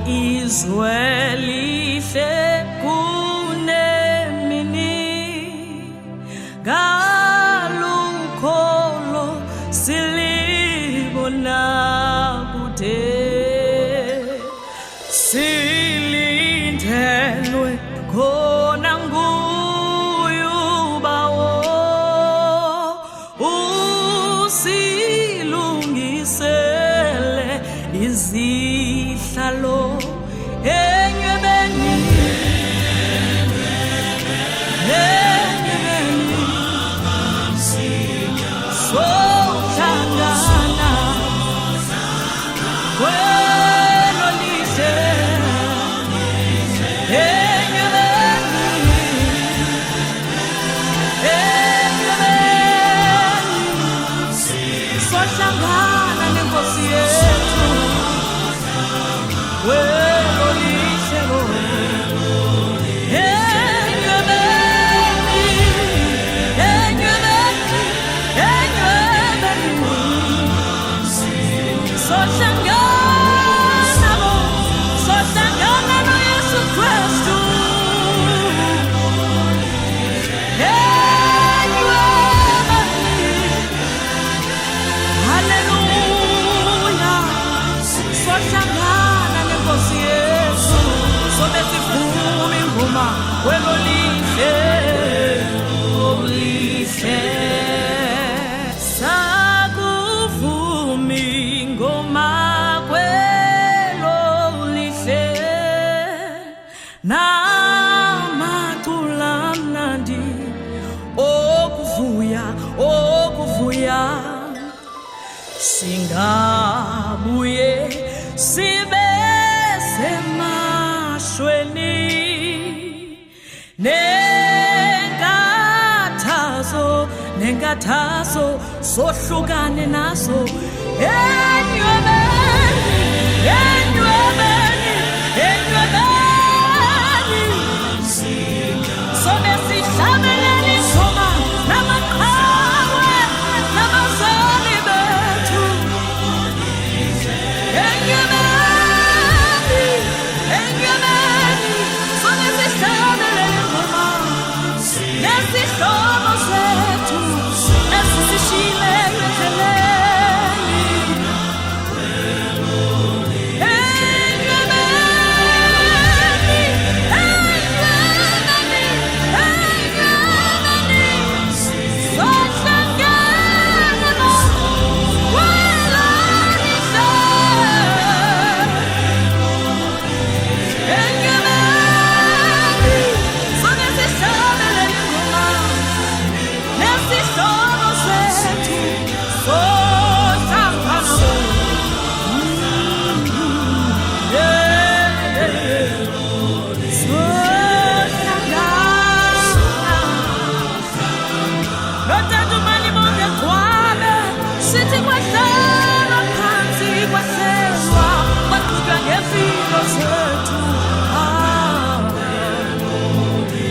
izwelihle kunemini galukholo silibona kude silindelwe khona nguyubawo usilungisele izihlalo enywebeni sohlangana kwelo lihle sohlangana nenkosi yethu kwelo lihle sohlangana noYesu Kristu haleluya sohlangana nenkosi Yesu sobe sivuma ingoma kwelo lihle lihle sakuvuma ingoma kwelo lihle namacula mnandi okuvuya singabuye sibe semashweni nenkathazo sohlukane nazo enywebeni sobe sihlabelele ingoma namaqhawe nabazali bethu enywebeni sobe sihlabelele ingoma nesihlobo sethu esisishile endleleni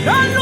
Run!